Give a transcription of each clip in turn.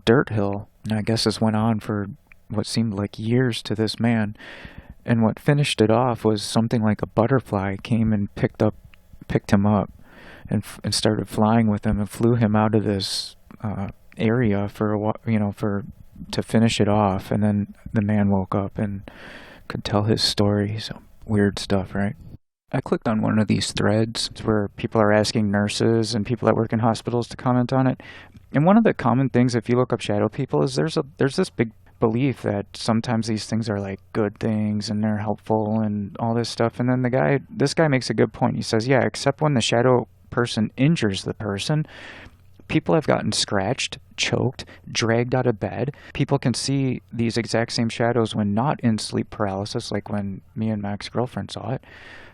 dirt hill. And I guess this went on for what seemed like years to this man. And what finished it off was something like a butterfly came and picked him up, and started flying with him and flew him out of this area for for to finish it off. And then the man woke up and could tell his story. So weird stuff, right? I clicked on one of these threads where people are asking nurses and people that work in hospitals to comment on it. And one of the common things, if you look up shadow people, is there's this big belief that sometimes these things are like good things and they're helpful and all this stuff. And then this guy makes a good point. He says, yeah, except when the shadow person injures the person, people have gotten scratched, choked, dragged out of bed. People can see these exact same shadows when not in sleep paralysis, like when me and my ex-girlfriend saw it.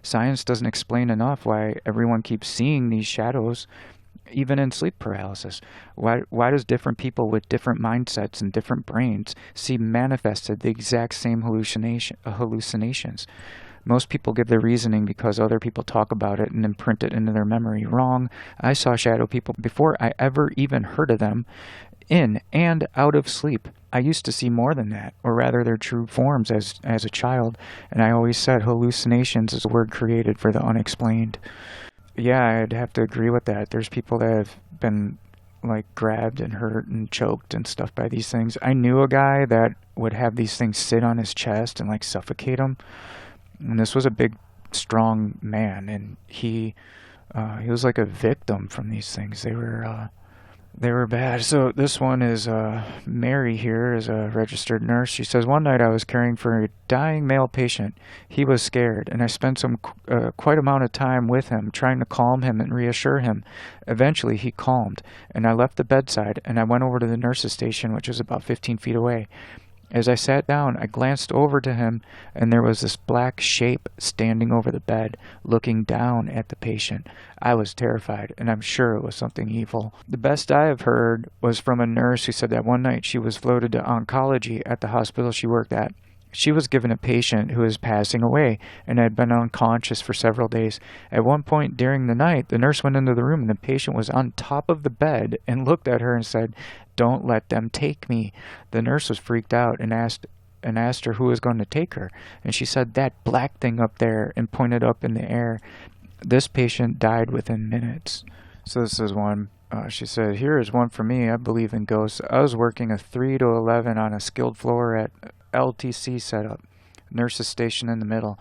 Science doesn't explain enough why everyone keeps seeing these shadows even in sleep paralysis. Why does different people with different mindsets and different brains see manifested the exact same hallucinations? Most people give their reasoning because other people talk about it and imprint it into their memory. Wrong. I saw shadow people before I ever even heard of them, in and out of sleep. I used to see more than that, or rather their true forms as a child, and I always said hallucinations is a word created for the unexplained. Yeah, I'd have to agree with that. There's people that have been like grabbed and hurt and choked and stuff by these things. I knew a guy that would have these things sit on his chest and like suffocate him. And this was a big, strong man, and he was like a victim from these things. They were bad. So this one is Mary here is a registered nurse. She says, one night I was caring for a dying male patient. He was scared, and I spent quite amount of time with him, trying to calm him and reassure him. Eventually he calmed, and I left the bedside, and I went over to the nurse's station, which was about 15 feet away. As I sat down, I glanced over to him, and there was this black shape standing over the bed, looking down at the patient. I was terrified, and I'm sure it was something evil. The best I have heard was from a nurse who said that one night she was floated to oncology at the hospital she worked at. She was given a patient who was passing away and had been unconscious for several days. At one point during the night, the nurse went into the room and the patient was on top of the bed and looked at her and said, "Don't let them take me." The nurse was freaked out and asked her who was going to take her. And she said, "That black thing up there," and pointed up in the air. This patient died within minutes. So this is one. She said, "Here is one for me. I believe in ghosts. I was working a 3 to 11 on a skilled floor at LTC setup. Nurses stationed in the middle.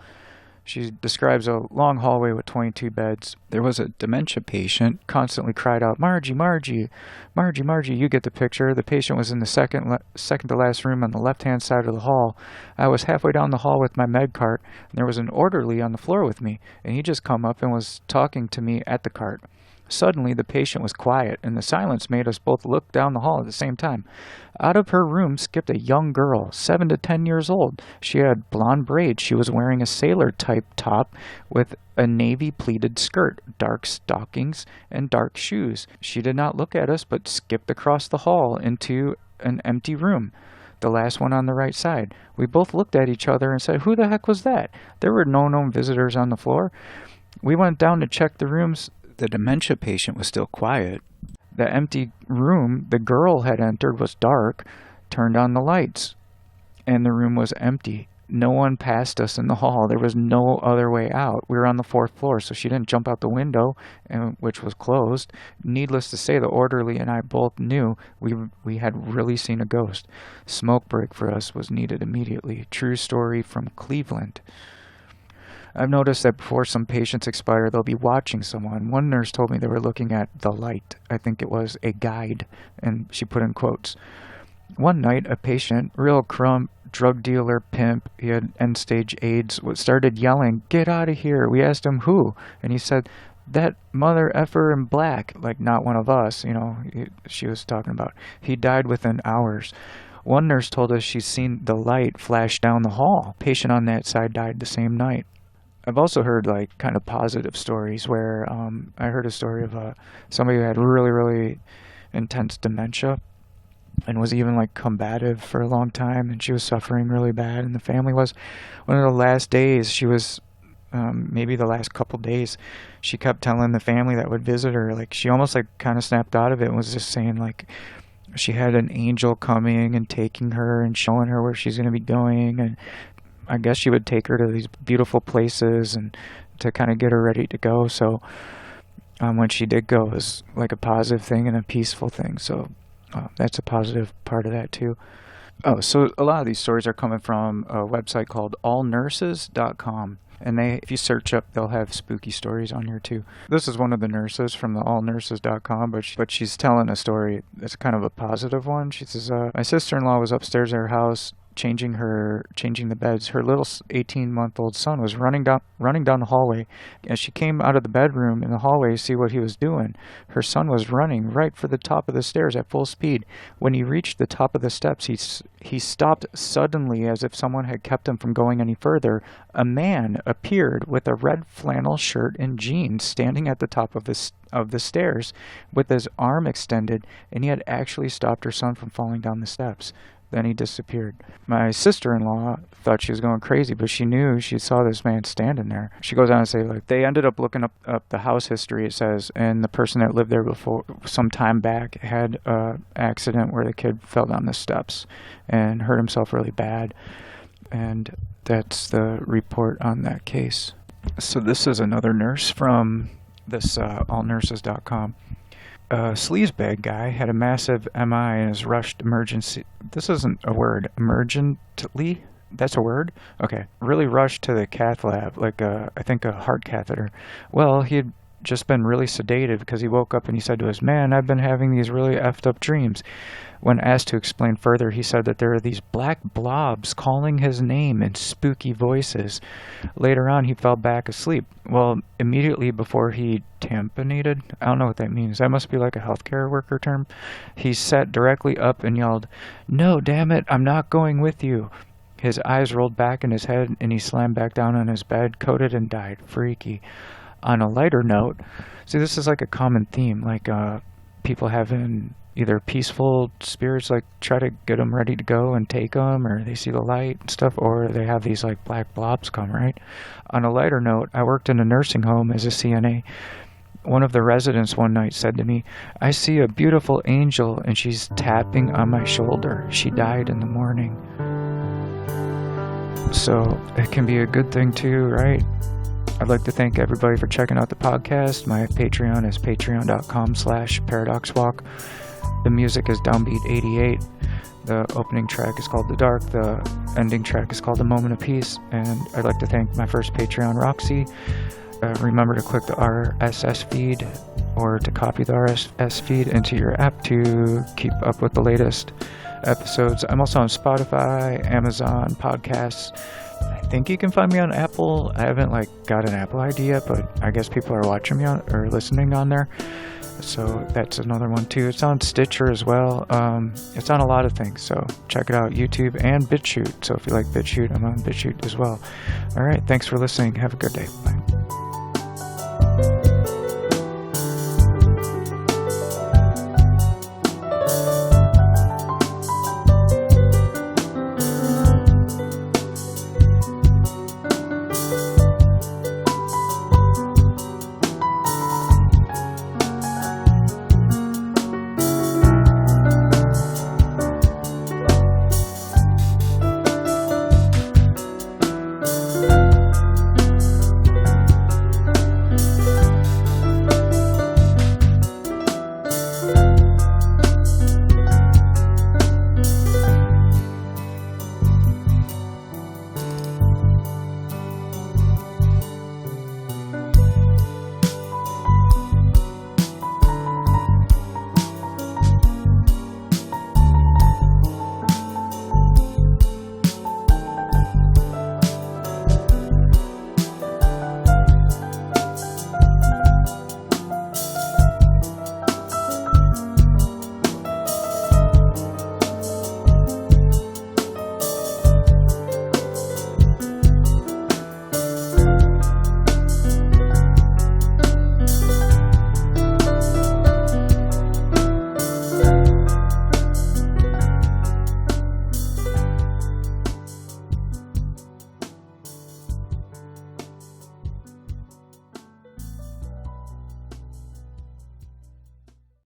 She describes a long hallway with 22 beds. There was a dementia patient, constantly cried out, "Margie, Margie, Margie, Margie." You get the picture. The patient was in the second to last room on the left-hand side of the hall. I was halfway down the hall with my med cart, and there was an orderly on the floor with me, and he just come up and was talking to me at the cart. Suddenly, the patient was quiet, and the silence made us both look down the hall at the same time. Out of her room skipped a young girl, 7 to 10 years old. She had blonde braids. She was wearing a sailor-type top with a navy pleated skirt, dark stockings, and dark shoes. She did not look at us, but skipped across the hall into an empty room, the last one on the right side. We both looked at each other and said, "Who the heck was that?" There were no known visitors on the floor. We went down to check the rooms. The dementia patient was still quiet. The empty room the girl had entered was dark, turned on the lights, and the room was empty. No one passed us in the hall. There was no other way out. We were on the fourth floor, so she didn't jump out the window, which was closed. Needless to say, the orderly and I both knew we had really seen a ghost. Smoke break for us was needed immediately. True story from Cleveland. I've noticed that before some patients expire, they'll be watching someone. One nurse told me they were looking at the light. I think it was a guide, and she put in quotes. One night, a patient, real crumb, drug dealer, pimp, he had end-stage AIDS, started yelling, "Get out of here." We asked him who, and he said, "That mother effer in black," like not one of us, she was talking about. He died within hours. One nurse told us she's seen the light flash down the hall. Patient on that side died the same night. I've also heard like kind of positive stories where I heard a story of somebody who had really, really intense dementia and was even like combative for a long time, and she was suffering really bad, and the family was. One of the last days she was, maybe the last couple days, she kept telling the family that would visit her, like she almost like kind of snapped out of it and was just saying like, she had an angel coming and taking her and showing her where she's going to be going, and I guess she would take her to these beautiful places and to kind of get her ready to go. So when she did go, it was like a positive thing and a peaceful thing. So that's a positive part of that too. Oh, so a lot of these stories are coming from a website called allnurses.com. And if you search up, they'll have spooky stories on here too. This is one of the nurses from the allnurses.com, but she's telling a story that's kind of a positive one. She says, my sister-in-law was upstairs at her house changing the beds. Her little 18-month-old son was running down the hallway. As she came out of the bedroom in the hallway to see what he was doing, her son was running right for the top of the stairs at full speed. When he reached the top of the steps, he stopped suddenly as if someone had kept him from going any further. A man appeared with a red flannel shirt and jeans standing at the top of the stairs with his arm extended, and he had actually stopped her son from falling down the steps. Then he disappeared. My sister-in-law thought she was going crazy, but she saw this man standing there. She goes on to say, like, they ended up looking up the house history, it says, and the person that lived there before, some time back, had an accident where the kid fell down the steps and hurt himself really bad. And that's the report on that case. So this is another nurse from this allnurses.com. A sleazebag guy had a massive MI and is rushed emergency. This isn't a word. Emergently? That's a word? Okay. Really rushed to the cath lab, like I think a heart catheter. Well, he had just been really sedated because he woke up and he said to us, "Man, I've been having these really effed up dreams." When asked to explain further, he said that there are these black blobs calling his name in spooky voices. Later on, he fell back asleep. Well, immediately before he tampinated, I don't know what that means. That must be like a healthcare worker term. He sat directly up and yelled, "No, damn it, I'm not going with you." His eyes rolled back in his head and he slammed back down on his bed, coded, and died. Freaky. On a lighter note, see, this is like a common theme, like people having either peaceful spirits, like try to get them ready to go and take them, or they see the light and stuff, or they have these like black blobs come, right? On a lighter note, I worked in a nursing home as a CNA. One of the residents one night said to me, "I see a beautiful angel and she's tapping on my shoulder. She died in the morning." So it can be a good thing too, right? I'd like to thank everybody for checking out the podcast. My Patreon is patreon.com/ParadoxWalk. The music is Downbeat 88. The opening track is called The Dark. The ending track is called The Moment of Peace. And I'd like to thank my first Patreon, Roxy. Remember to click the RSS feed or to copy the RSS feed into your app to keep up with the latest episodes. I'm also on Spotify, Amazon Podcasts. I think you can find me on Apple. I haven't got an Apple ID yet, but I guess people are watching me or listening on there. So that's another one too. It's on Stitcher as well. It's on a lot of things. So check it out, YouTube and BitChute. So if you like BitChute, I'm on BitChute as well. All right. Thanks for listening. Have a good day. Bye.